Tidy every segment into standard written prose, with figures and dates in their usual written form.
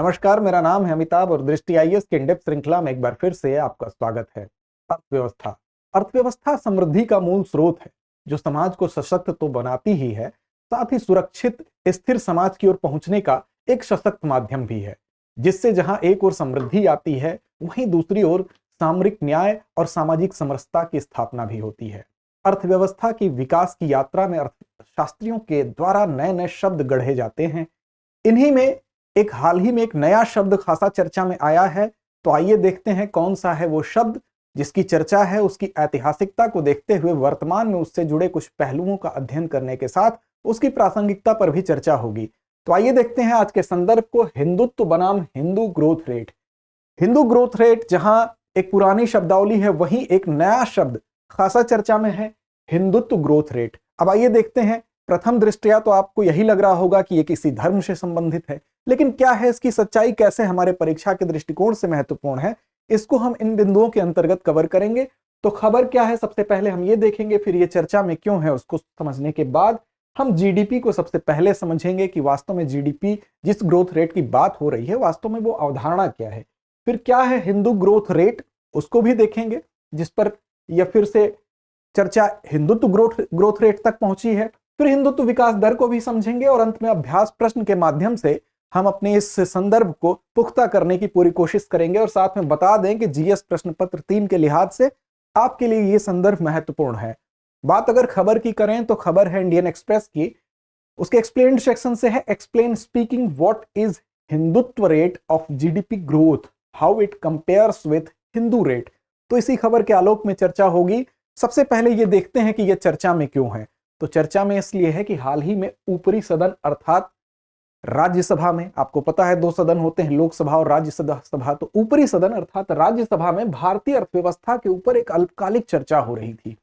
नमस्कार, मेरा नाम है अमिताभ और दृष्टि आईएएस के इनडेप्थ श्रृंखला में एक बार फिर से आपका स्वागत है। अर्थव्यवस्था अर्थव्यवस्था समृद्धि का मूल स्रोत है, जो समाज को सशक्त तो बनाती ही है, साथ ही सुरक्षित स्थिर समाज की ओर पहुंचने का एक सशक्त माध्यम भी है, जिससे जहां एक ओर समृद्धि आती है, वहीं दूसरी ओर सामरिक न्याय और सामाजिक समरसता की स्थापना भी होती है। अर्थव्यवस्था की विकास की यात्रा में अर्थशास्त्रियों के द्वारा नए नए शब्द गढ़े जाते हैं। इन्हीं में एक हाल ही में एक नया शब्द खासा चर्चा में आया है, तो आइए देखते हैं कौन सा है वो शब्द जिसकी चर्चा है। उसकी ऐतिहासिकता को देखते हुए वर्तमान में उससे जुड़े कुछ पहलुओं का अध्ययन करने के साथ उसकी प्रासंगिकता पर भी चर्चा होगी। तो आइए देखते हैं आज के संदर्भ को, हिंदुत्व बनाम Hindu growth rate. Hindu growth rate जहां एक पुरानी शब्दावली है, वहीं एक नया शब्द खासा चर्चा में है, हिंदुत्व ग्रोथ रेट। अब आइए देखते हैं। प्रथम दृष्टया तो आपको यही लग रहा होगा कि ये किसी धर्म से संबंधित है, लेकिन क्या है इसकी सच्चाई, कैसे हमारे परीक्षा के दृष्टिकोण से महत्वपूर्ण है, इसको हम इन बिंदुओं के अंतर्गत कवर करेंगे। तो खबर क्या है, सबसे पहले हम ये देखेंगे, फिर ये चर्चा में क्यों है उसको समझने के बाद हम जीडीपी को सबसे पहले समझेंगे कि वास्तव में जीडीपी जिस ग्रोथ रेट की बात हो रही है, वास्तव में वो अवधारणा क्या है। फिर क्या है हिंदू ग्रोथ रेट, उसको भी देखेंगे, जिस पर यह फिर से चर्चा हिंदुत्व ग्रोथ रेट तक पहुंची है। फिर हिंदुत्व विकास दर को भी समझेंगे और अंत में अभ्यास प्रश्न के माध्यम से हम अपने इस संदर्भ को पुख्ता करने की पूरी कोशिश करेंगे और साथ में बता दें कि जीएस प्रश्न पत्र 3 के लिहाज से आपके लिए ये संदर्भ महत्वपूर्ण है। बात अगर खबर की करें तो खबर है इंडियन एक्सप्रेस की, उसके एक्सप्लेन्ड सेक्शन से है, explain speaking what is Hindutva rate of GDP growth, how it compares with Hindu rate. तो इसी खबर के आलोक में चर्चा होगी। सबसे पहले ये देखते हैं कि यह चर्चा में क्यों है। तो चर्चा में इसलिए है कि हाल ही में ऊपरी सदन अर्थात राज्यसभा में, आपको पता है 2 सदन होते हैं, लोकसभा और राज्यसभा, तो ऊपरी सदन अर्थात राज्यसभा में भारतीय अर्थव्यवस्था के ऊपर एक अल्पकालिक चर्चा हो रही थी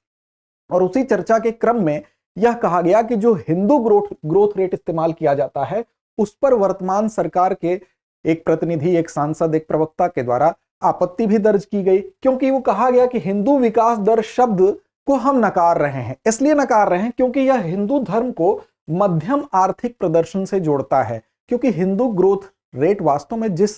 और उसी चर्चा के क्रम में यह कहा गया कि जो हिंदू ग्रोथ रेट इस्तेमाल किया जाता है, उस पर वर्तमान सरकार के एक प्रतिनिधि, एक सांसद, एक प्रवक्ता के द्वारा आपत्ति भी दर्ज की गई, क्योंकि वो कहा गया कि हिंदू विकास दर शब्द को हम नकार रहे हैं। इसलिए नकार रहे हैं क्योंकि यह हिंदू धर्म को मध्यम आर्थिक प्रदर्शन से जोड़ता है, क्योंकि हिंदू ग्रोथ रेट वास्तव में जिस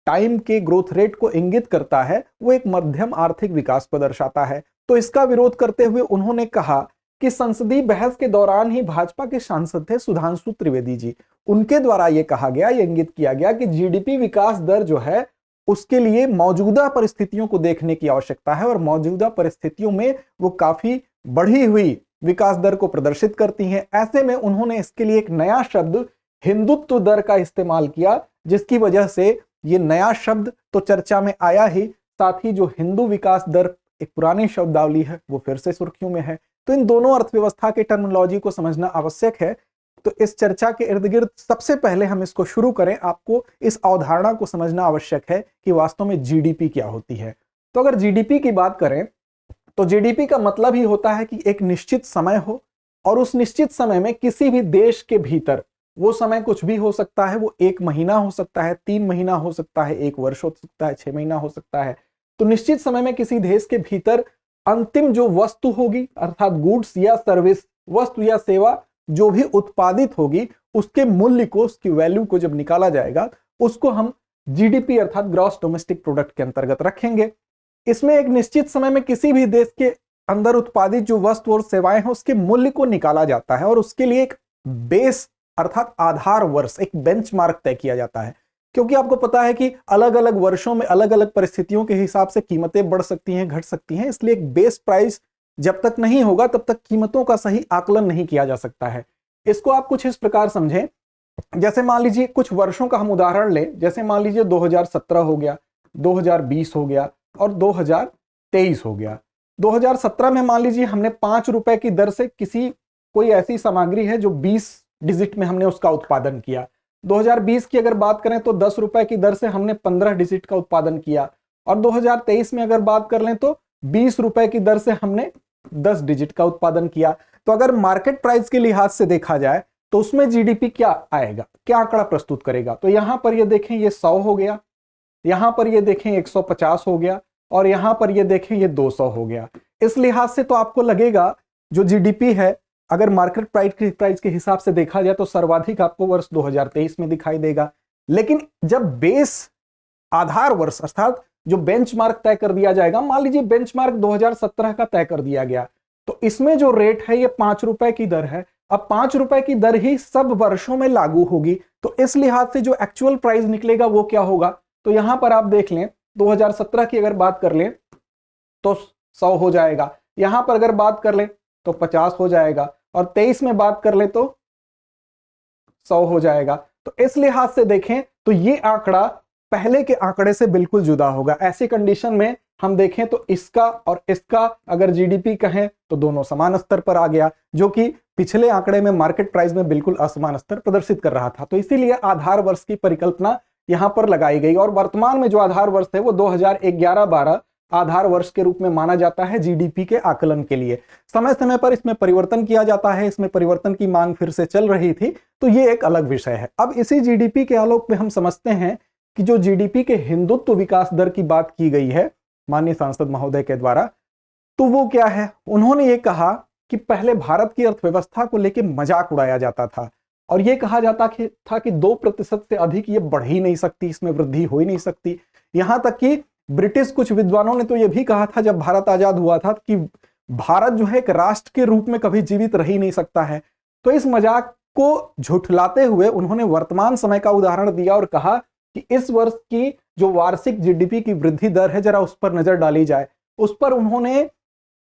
टाइम के ग्रोथ रेट को इंगित करता है, वो एक मध्यम आर्थिक विकास को दर्शाता है। तो इसका विरोध करते हुए उन्होंने कहा कि संसदीय बहस के दौरान ही भाजपा के सांसद थे सुधांशु त्रिवेदी जी, उनके द्वारा यह कहा गया, यह इंगित किया गया कि जीडीपी विकास दर जो है उसके लिए मौजूदा परिस्थितियों को देखने की आवश्यकता है और मौजूदा परिस्थितियों में वो काफी बढ़ी हुई विकास दर को प्रदर्शित करती हैं। ऐसे में उन्होंने इसके लिए एक नया शब्द हिंदुत्व दर का इस्तेमाल किया, जिसकी वजह से ये नया शब्द तो चर्चा में आया ही, साथ ही जो हिंदू विकास दर एक पुरानी शब्दावली है वो फिर से सुर्खियों में है। तो इन दोनों अर्थव्यवस्था के टर्मिनोलॉजी को समझना आवश्यक है। तो इस चर्चा के इर्द गिर्द सबसे पहले हम इसको शुरू करें, आपको इस अवधारणा को समझना आवश्यक है कि वास्तव में जीडीपी क्या होती है। तो अगर जीडीपी की बात करें तो जीडीपी का मतलब ही होता है कि एक निश्चित समय हो और उस निश्चित समय में किसी भी देश के भीतर, वो समय कुछ भी हो सकता है, वो 1 महीना हो सकता है, 3 महीना हो सकता है, 1 वर्ष हो सकता है, 6 महीना हो सकता है। तो निश्चित समय में किसी देश के भीतर अंतिम जो वस्तु होगी अर्थात गुड्स या सर्विस, वस्तु या सेवा जो भी उत्पादित होगी, उसके मूल्य को, उसकी वैल्यू को जब निकाला जाएगा, उसको हम जीडीपी अर्थात ग्रॉस डोमेस्टिक प्रोडक्ट के अंतर्गत रखेंगे। इसमें एक निश्चित समय में किसी भी देश के अंदर उत्पादित जो वस्तु और सेवाएं हैं, उसके मूल्य को निकाला जाता है और उसके लिए एक बेस अर्थात आधार वर्ष, एक बेंचमार्क तय किया जाता है। क्योंकि आपको पता है कि अलग अलग वर्षों में अलग अलग परिस्थितियों के हिसाब से कीमतें बढ़ सकती हैं, घट सकती हैं, इसलिए एक बेस प्राइस जब तक नहीं होगा तब तक कीमतों का सही आकलन नहीं किया जा सकता है। इसको आप कुछ इस प्रकार समझें, जैसे मान लीजिए कुछ वर्षों का हम उदाहरण लें, जैसे मान लीजिए 2017 हो गया, 2020 हो गया और 2023 हो गया। 2017 में मान लीजिए हमने 5 रुपए की दर से कोई ऐसी सामग्री है जो 20 डिजिट में हमने उसका उत्पादन किया। 2020 की अगर बात करें तो 10 रुपए की दर से हमने 15 डिजिट का उत्पादन किया और 2023 में अगर बात कर लें तो 20 रुपए की दर से हमने 10 डिजिट का उत्पादन किया। तो अगर मार्केट प्राइस के लिहाज से देखा जाए तो उसमें जीडीपी क्या आएगा, क्या आंकड़ा प्रस्तुत करेगा। तो यहां पर ये देखें ये 100 हो गया, यहां पर ये देखें 150 हो गया और यहां पर ये देखें ये 200 हो गया। इस लिहाज से तो आपको लगेगा जो जीडीपी है अगर मार्केट प्राइस के हिसाब से देखा जाए तो सर्वाधिक आपको वर्ष 2023 में दिखाई देगा। लेकिन जब बेस आधार वर्ष अर्थात जो बेंचमार्क तय कर दिया जाएगा, मान लीजिए बेंचमार्क 2017 का तय कर दिया गया, तो इसमें जो रेट है ये 5 रुपए की दर है। अब 5 रुपए की दर ही सब वर्षों में लागू होगी, तो इस लिहाज से जो एक्चुअल प्राइस निकलेगा वो क्या होगा, तो यहां पर आप देख लें 2017 की अगर बात कर लें तो 100 हो जाएगा, यहां पर अगर बात कर लें तो 50 हो जाएगा, और 23 में बात कर लें तो 100 हो जाएगा। तो इस लिहाज से देखें तो ये आंकड़ा पहले के आंकड़े से बिल्कुल जुदा होगा। ऐसी कंडीशन में हम देखें तो इसका और इसका अगर जीडीपी कहें तो दोनों समान स्तर पर आ गया, जो कि पिछले आंकड़े में मार्केट प्राइस में बिल्कुल असमान स्तर प्रदर्शित कर रहा था। तो इसीलिए आधार वर्ष की परिकल्पना यहां पर लगाई गई, और वर्तमान में जो आधार वर्ष है वो 2011-12 आधार वर्ष के रूप में माना जाता है जीडीपी के आकलन के लिए। समय समय पर इसमें परिवर्तन किया जाता है, इसमें परिवर्तन की मांग फिर से चल रही थी, तो ये एक अलग विषय है। अब इसी जीडीपी के आलोक में हम समझते हैं कि जो जीडीपी के हिंदुत्व विकास दर की बात की गई है माननीय सांसद महोदय के द्वारा, तो वो क्या है। उन्होंने ये कहा कि पहले भारत की अर्थव्यवस्था को लेकर मजाक उड़ाया जाता था, और ये कहा जाता था कि 2% से अधिक ये बढ़ ही नहीं सकती, इसमें वृद्धि हो ही नहीं सकती। यहां तक कि ब्रिटिश कुछ विद्वानों ने तो यह भी कहा था जब भारत आजाद हुआ था कि भारत जो है एक राष्ट्र के रूप में कभी जीवित रह ही नहीं सकता है। तो इस मजाक को झुठलाते हुए उन्होंने वर्तमान समय का उदाहरण दिया और कहा कि इस वर्ष की जो वार्षिक जीडीपी की वृद्धि दर है जरा उस पर नजर डाली जाए। उस पर उन्होंने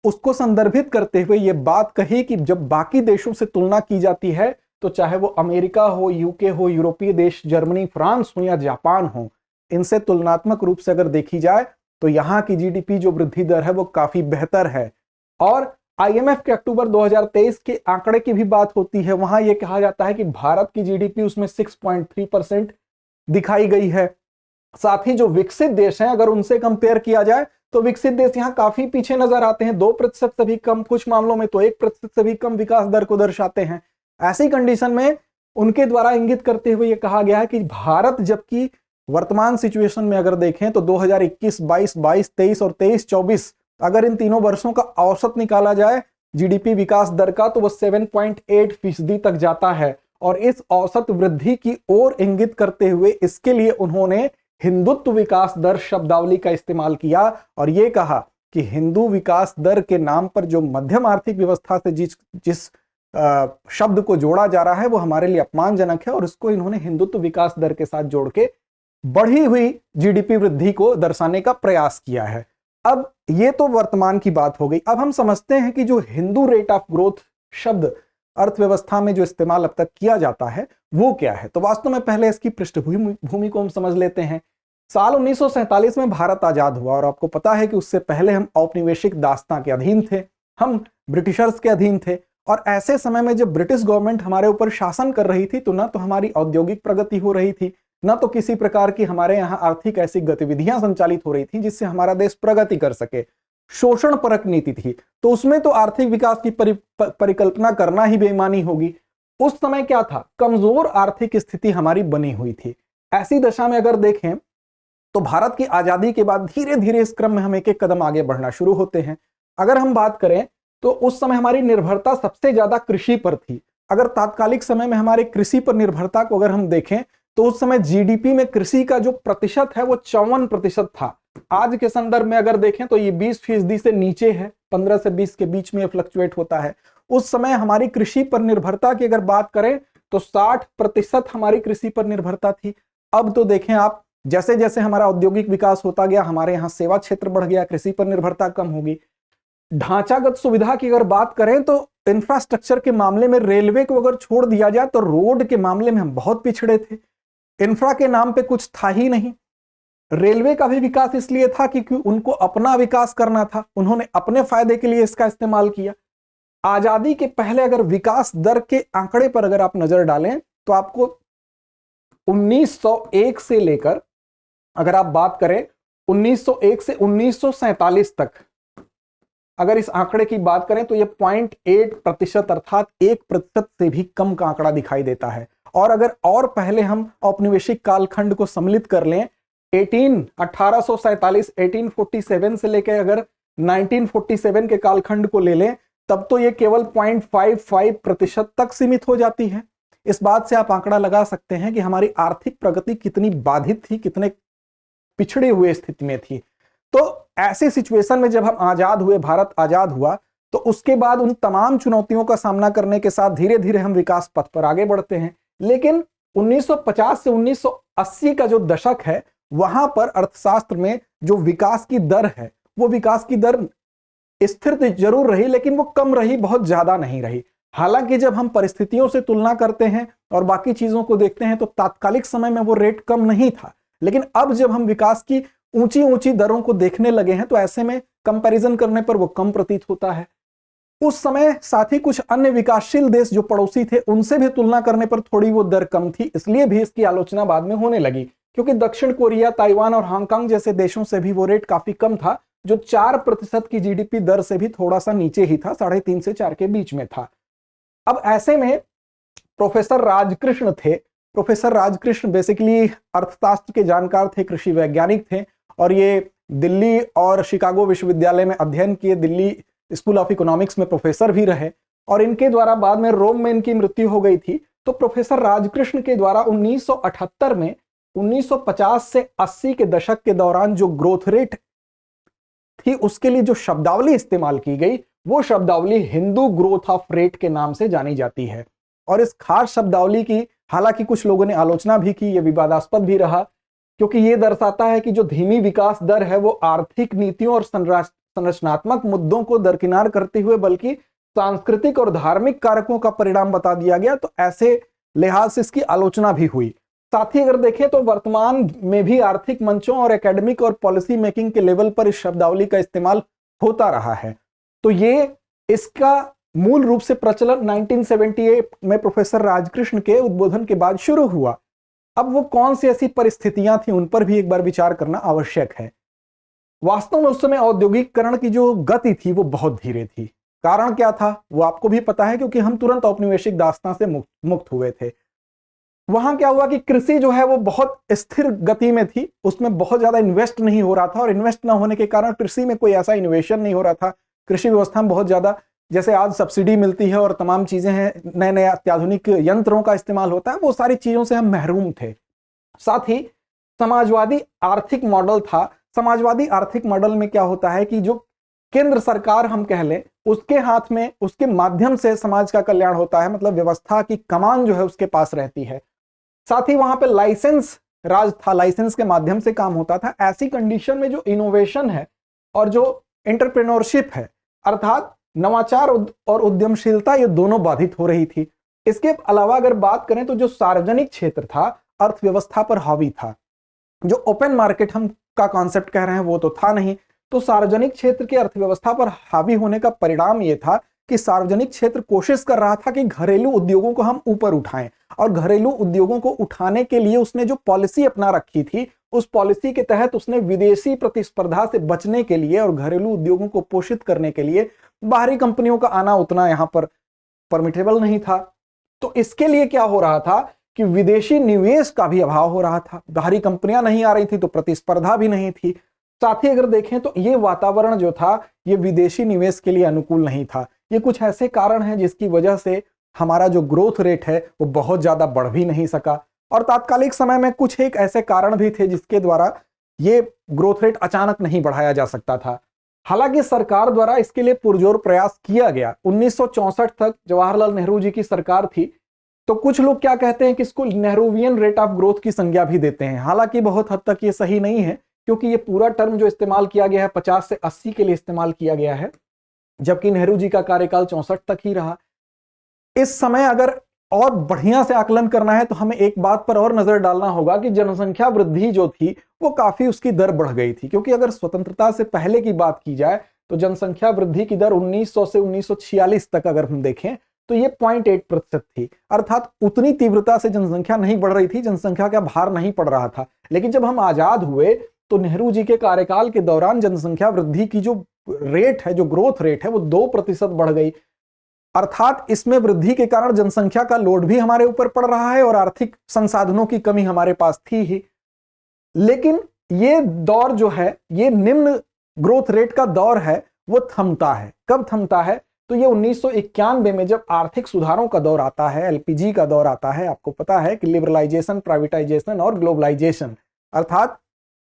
उसको संदर्भित करते हुए ये बात कही कि जब बाकी देशों से तुलना की जाती है, तो चाहे वो अमेरिका हो, यूके हो, यूरोपीय देश, जर्मनी, फ्रांस हो या जापान हो, इनसे तुलनात्मक रूप से अगर देखी जाए तो यहाँ की जीडीपी जो वृद्धि दर है वो काफी बेहतर है। और आईएमएफ के अक्टूबर 2023 के आंकड़े की भी बात होती है, वहां यह कहा जाता है कि भारत की जीडीपी उसमें 6.3% दिखाई गई है। साथ ही जो विकसित देश हैं अगर उनसे कंपेयर किया जाए तो विकसित देश यहाँ काफी पीछे नजर आते हैं, 2% से भी कम, कुछ मामलों में तो 1% से भी कम विकास दर को दर्शाते हैं। ऐसी कंडीशन में उनके द्वारा इंगित करते हुए यह कहा गया है कि भारत जबकि वर्तमान सिचुएशन में अगर देखें तो 2021, 22, 23 और 23-24 अगर इन तीनों वर्षों का औसत निकाला जाए जीडीपी विकास दर का, तो वह 7.8% तक जाता है। और इस औसत वृद्धि की ओर इंगित करते हुए इसके लिए उन्होंने हिंदुत्व विकास दर शब्दावली का इस्तेमाल किया और यह कहा कि हिंदू विकास दर के नाम पर जो मध्यम आर्थिक व्यवस्था से जिस शब्द को जोड़ा जा रहा है वो हमारे लिए अपमानजनक है, और इसको इन्होंने हिंदुत्व विकास दर के साथ जोड़ के बढ़ी हुई जीडीपी वृद्धि को दर्शाने का प्रयास किया है। अब ये तो वर्तमान की बात हो गई। अब हम समझते हैं कि जो हिंदू रेट ऑफ ग्रोथ शब्द अर्थव्यवस्था में जो इस्तेमाल अब तक किया जाता है वो क्या है। तो वास्तव में पहले इसकी पृष्ठभूमि को हम समझ लेते हैं। साल 1947 में भारत आजाद हुआ, और आपको पता है कि उससे पहले हम औपनिवेशिक दास्तां के अधीन थे, हम ब्रिटिशर्स के अधीन थे। और ऐसे समय में जब ब्रिटिश गवर्नमेंट हमारे ऊपर शासन कर रही थी तो ना तो हमारी औद्योगिक प्रगति हो रही थी, ना तो किसी प्रकार की हमारे यहाँ आर्थिक ऐसी गतिविधियां संचालित हो रही थी जिससे हमारा देश प्रगति कर सके। शोषण परक नीति थी, तो उसमें तो आर्थिक विकास की परिकल्पना करना ही बेईमानी होगी। उस समय क्या था, कमजोर आर्थिक स्थिति हमारी बनी हुई थी। ऐसी दशा में अगर देखें तो भारत की आजादी के बाद धीरे धीरे इस क्रम में हम एक एक कदम आगे बढ़ना शुरू होते हैं। अगर हम बात करें तो उस समय हमारी निर्भरता सबसे ज्यादा कृषि पर थी। अगर तात्कालिक समय में हमारे कृषि पर निर्भरता को अगर हम देखें तो उस समय जीडीपी में कृषि का जो प्रतिशत है वो 54% था। आज के संदर्भ में अगर देखें तो ये 20% से नीचे है, 15 से 20 के बीच में फ्लक्चुएट होता है। उस समय हमारी कृषि पर निर्भरता की अगर बात करें तो 60% हमारी कृषि पर निर्भरता थी। अब तो देखें आप, जैसे जैसे हमारा औद्योगिक विकास होता गया, हमारे यहाँ सेवा क्षेत्र बढ़ गया, कृषि पर निर्भरता कम होगी। ढांचागत सुविधा की अगर बात करें तो इंफ्रास्ट्रक्चर के मामले में रेलवे को अगर छोड़ दिया जाए तो रोड के मामले में हम बहुत पिछड़े थे। इंफ्रा के नाम पे कुछ था ही नहीं। रेलवे का भी विकास इसलिए था क्योंकि उनको अपना विकास करना था, उन्होंने अपने फायदे के लिए इसका इस्तेमाल किया। आजादी के पहले अगर विकास दर के आंकड़े पर अगर आप नजर डालें तो आपको 1901 से लेकर अगर आप बात करें 1901 से 1947 तक अगर इस आंकड़े की बात करें तो यह 0.8% अर्थात 1% से भी कम का आंकड़ा दिखाई देता है। और अगर और पहले हम औपनिवेशिक कालखंड को सम्मिलित कर लें 1847 से लेकर अगर 1947 के कालखंड को ले लें तब तो ये केवल 0.55% तक सीमित हो जाती है। इस बात से आप आंकड़ा लगा सकते हैं कि हमारी आर्थिक प्रगति कितनी बाधित थी, कितने पिछड़े हुए स्थिति में थी। तो ऐसे सिचुएशन में जब हम आजाद हुए, भारत आजाद हुआ, तो उसके बाद उन तमाम चुनौतियों का सामना करने के साथ धीरे धीरे हम विकास पथ पर आगे बढ़ते हैं। लेकिन 1950 से 1980 का जो दशक है, वहां पर अर्थशास्त्र में जो विकास की दर है, वो विकास की दर स्थिर तो जरूर रही, लेकिन वो कम रही, बहुत ज्यादा नहीं रही। हालांकि जब हम परिस्थितियों से तुलना करते हैं और बाकी चीजों को देखते हैं तो तात्कालिक समय में वो रेट कम नहीं था, लेकिन अब जब हम विकास की ऊंची ऊंची दरों को देखने लगे हैं तो ऐसे में कंपैरिजन करने पर वो कम प्रतीत होता है। उस समय साथ ही कुछ अन्य विकासशील देश जो पड़ोसी थे, उनसे भी तुलना करने पर थोड़ी वो दर कम थी, इसलिए भी इसकी आलोचना बाद में होने लगी, क्योंकि दक्षिण कोरिया, ताइवान और हांगकांग जैसे देशों से भी वो रेट काफी कम था, जो 4% की जीडीपी दर से भी थोड़ा सा नीचे ही था, 3.5 से 4 के बीच में था। अब ऐसे में प्रोफेसर राजकृष्ण थे। प्रोफेसर राजकृष्ण बेसिकली अर्थशास्त्र के जानकार थे, कृषि वैज्ञानिक थे, और ये दिल्ली और शिकागो विश्वविद्यालय में अध्ययन किए, दिल्ली स्कूल ऑफ इकोनॉमिक्स में प्रोफेसर भी रहे, और इनके द्वारा बाद में रोम में इनकी मृत्यु हो गई थी। तो प्रोफेसर राजकृष्ण के द्वारा 1978 में 1950 से 80 के दशक के दौरान जो ग्रोथ रेट थी, उसके लिए जो शब्दावली इस्तेमाल की गई, वो शब्दावली हिंदू ग्रोथ ऑफ रेट के नाम से जानी जाती है। और इस खास शब्दावली की हालांकि कुछ लोगों ने आलोचना भी की, ये विवादास्पद भी रहा, क्योंकि ये दर्शाता है कि जो धीमी विकास दर है वो आर्थिक नीतियों और संरचनात्मक मुद्दों को दरकिनार करते हुए बल्कि सांस्कृतिक और धार्मिक कारकों का परिणाम बता दिया गया। तो ऐसे लिहाज से इसकी आलोचना भी हुई। साथ ही अगर देखें तो वर्तमान में भी आर्थिक मंचों और एकेडमिक और पॉलिसी मेकिंग के लेवल पर इस शब्दावली का इस्तेमाल होता रहा है। तो ये इसका मूल रूप से प्रचलन 1978 में प्रोफेसर राजकृष्ण के उद्बोधन के बाद शुरू हुआ। अब वो कौन सी ऐसी परिस्थितियां थी, उन पर भी एक बार विचार करना आवश्यक है। वास्तव में उस समय औद्योगिकरण की जो गति थी वो बहुत धीरे थी। कारण क्या था वो आपको भी पता है, क्योंकि हम तुरंत औपनिवेशिक दास्तां से मुक्त हुए थे। वहां क्या हुआ कि कृषि जो है वो बहुत स्थिर गति में थी, उसमें बहुत ज्यादा इन्वेस्ट नहीं हो रहा था, और इन्वेस्ट ना होने के कारण कृषि में कोई ऐसा इनोवेशन नहीं हो रहा था। कृषि व्यवस्था में बहुत ज्यादा, जैसे आज सब्सिडी मिलती है और तमाम चीजें हैं, नए नए अत्याधुनिक यंत्रों का इस्तेमाल होता है, वो सारी चीजों से हम महरूम थे। साथ ही समाजवादी आर्थिक मॉडल था। समाजवादी आर्थिक मॉडल में क्या होता है कि जो केंद्र सरकार हम कह लें, उसके हाथ में, उसके माध्यम से समाज का कल्याण होता है, मतलब व्यवस्था की कमान जो है उसके पास रहती है। साथ ही वहां पे लाइसेंस राज था, लाइसेंस के माध्यम से काम होता था। ऐसी कंडीशन में जो इनोवेशन है और जो एंटरप्रेन्योरशिप है, अर्थात नवाचार और उद्यमशीलता, ये दोनों बाधित हो रही थी। इसके अलावा अगर बात करें तो जो सार्वजनिक क्षेत्र था अर्थव्यवस्था पर हावी था। जो ओपन मार्केट हम का कॉन्सेप्ट कह रहे हैं वो तो था नहीं। तो सार्वजनिक क्षेत्र की अर्थव्यवस्था पर हावी होने का परिणाम ये था कि सार्वजनिक क्षेत्र कोशिश कर रहा था कि घरेलू उद्योगों को हम ऊपर उठाएं, और घरेलू उद्योगों को उठाने के लिए उसने जो पॉलिसी अपना रखी थी, उस पॉलिसी के तहत उसने विदेशी प्रतिस्पर्धा से बचने के लिए और घरेलू उद्योगों को पोषित करने के लिए बाहरी कंपनियों का आना उतना यहां पर परमिटेबल नहीं था। तो इसके लिए क्या हो रहा था कि विदेशी निवेश का भी अभाव हो रहा था। बाहरी कंपनियां नहीं आ रही थी तो प्रतिस्पर्धा भी नहीं थी। साथ ही अगर देखें तो ये वातावरण जो था ये विदेशी निवेश के लिए अनुकूल नहीं था। ये कुछ ऐसे कारण हैं जिसकी वजह से हमारा जो ग्रोथ रेट है वो बहुत ज्यादा बढ़ भी नहीं सका। और तात्कालिक समय में कुछ एक ऐसे कारण भी थे जिसके द्वारा ये ग्रोथ रेट अचानक नहीं बढ़ाया जा सकता था। हालांकि सरकार द्वारा इसके लिए पुरजोर प्रयास किया गया। 1964 तक जवाहरलाल नेहरू जी की सरकार थी। तो कुछ लोग क्या कहते हैं कि इसको नेहरूवियन रेट ऑफ ग्रोथ की संज्ञा भी देते हैं। हालांकि बहुत हद तक ये सही नहीं है, क्योंकि ये पूरा टर्म जो इस्तेमाल किया गया है 50 से 80 के लिए इस्तेमाल किया गया है, जबकि नेहरू जी का कार्यकाल 64 तक ही रहा। इस समय अगर और बढ़िया से आकलन करना है तो हमें एक बात पर और नजर डालना होगा कि जनसंख्या वृद्धि जो थी वो काफी उसकी दर बढ़ गई थी। क्योंकि अगर स्वतंत्रता से पहले की बात की जाए तो जनसंख्या वृद्धि की दर 1900 से 1946 तक अगर हम देखें तो ये 0.8% थी। अर्थात उतनी तीव्रता से जनसंख्या नहीं बढ़ रही थी, जनसंख्या का भार नहीं पड़ रहा था। लेकिन जब हम आजाद हुए तो नेहरू जी के कार्यकाल के दौरान जनसंख्या वृद्धि की जो रेट है, जो ग्रोथ रेट है, वो 2% बढ़ गई। अर्थात इसमें वृद्धि के कारण जनसंख्या का लोड भी हमारे ऊपर पड़ रहा है और आर्थिक संसाधनों की कमी हमारे पास थी ही। लेकिन ये दौर जो है, ये निम्न ग्रोथ रेट का दौर है, वो थमता है। कब थमता है? तो तो ये 1991 में जब आर्थिक सुधारों का दौर आता है, एलपीजी का दौर आता है, आपको पता है कि लिबरलाइजेशन, प्राइवेटाइजेशन और ग्लोबलाइजेशन अर्थात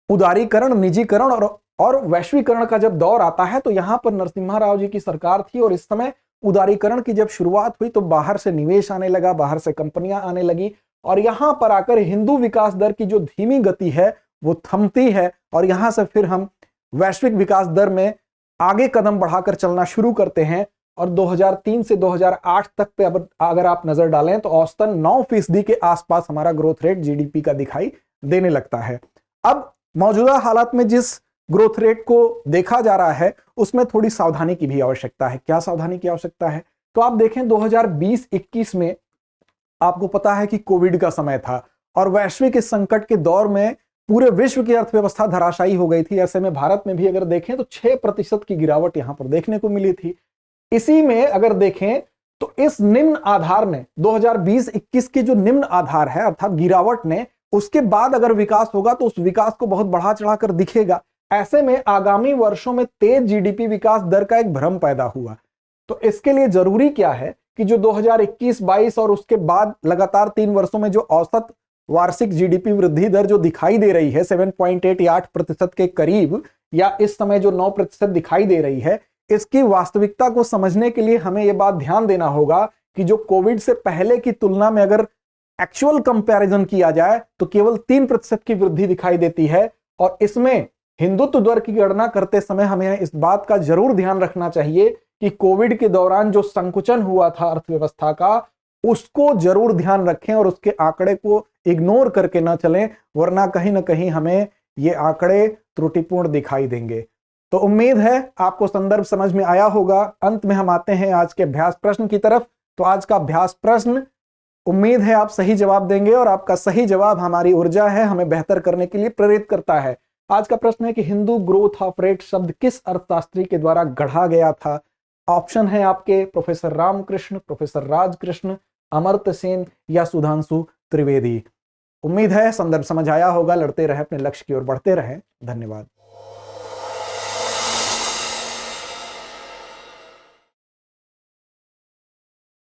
उदारीकरण, निजीकरण और वैश्वीकरण का जब दौर आता है, तो यहां पर नरसिम्हा राव जी की सरकार थी और इस समय उदारीकरण की जब शुरुआत हुई तो बाहर से निवेश आने लगा, बाहर से कंपनियां आने लगी और यहां पर आकर हिंदू विकास दर की जो धीमी गति है वो थमती है और यहां से फिर हम वैश्विक विकास दर में आगे कदम बढ़ाकर चलना शुरू करते हैं और 2003 से 2008 तक पे अगर आप नजर डालें तो औसतन 9% के आसपास हमारा ग्रोथ रेट जीडीपी का दिखाई देने लगता है। अब मौजूदा हालात में जिस ग्रोथ रेट को देखा जा रहा है उसमें थोड़ी सावधानी की भी आवश्यकता है। क्या सावधानी की आवश्यकता है? तो आप देखें 2020-21 में आपको पता है कि कोविड का समय था और वैश्विक इस संकट के दौर में पूरे विश्व की अर्थव्यवस्था धराशायी हो गई थी। ऐसे में भारत में भी अगर देखें तो 6% की गिरावट यहां पर देखने को मिली थी। इसी में अगर देखें तो इस निम्न आधार ने 2020-21 के जो निम्न आधार है अर्थात गिरावट ने, उसके बाद अगर विकास होगा तो उस विकास को बहुत बढ़ा चढ़ाकर दिखेगा। ऐसे में आगामी वर्षों में तेज जीडीपी विकास दर का एक भ्रम पैदा हुआ। तो इसके लिए जरूरी क्या है कि जो 2021-22 और उसके बाद लगातार 3 वर्षों में जो औसत वार्षिक जीडीपी वृद्धि दर जो दिखाई दे रही है 7.8 या 8% के करीब, या इस समय जो 9% दिखाई दे रही है, इसकी वास्तविकता को समझने के लिए हमें यह बात ध्यान देना होगा कि जो कोविड से पहले की तुलना में अगर एक्चुअल कंपैरिजन किया जाए तो केवल 3% की वृद्धि दिखाई देती है और इसमें हिंदुत्व दर की गणना करते समय हमें इस बात का जरूर ध्यान रखना चाहिए कि कोविड के दौरान जो संकुचन हुआ था अर्थव्यवस्था का, उसको जरूर ध्यान रखें और उसके आंकड़े को इग्नोर करके ना चलें, वरना कहीं ना कहीं हमें ये आंकड़े त्रुटिपूर्ण दिखाई देंगे। तो उम्मीद है आपको संदर्भ समझ में आया होगा। अंत में हम आते हैं आज के अभ्यास प्रश्न की तरफ। तो आज का अभ्यास प्रश्न, उम्मीद है आप सही जवाब देंगे और आपका सही जवाब हमारी ऊर्जा है, हमें बेहतर करने के लिए प्रेरित करता है। आज का प्रश्न है कि हिंदू ग्रोथ ऑफ रेट शब्द किस अर्थशास्त्री के द्वारा गढ़ा गया था? ऑप्शन है आपके प्रोफेसर रामकृष्ण, प्रोफेसर राजकृष्ण, अमर्त्य सेन या सुधांशु त्रिवेदी। उम्मीद है संदर्भ समझ आया होगा। लड़ते रहे, अपने लक्ष्य की ओर बढ़ते रहें। धन्यवाद।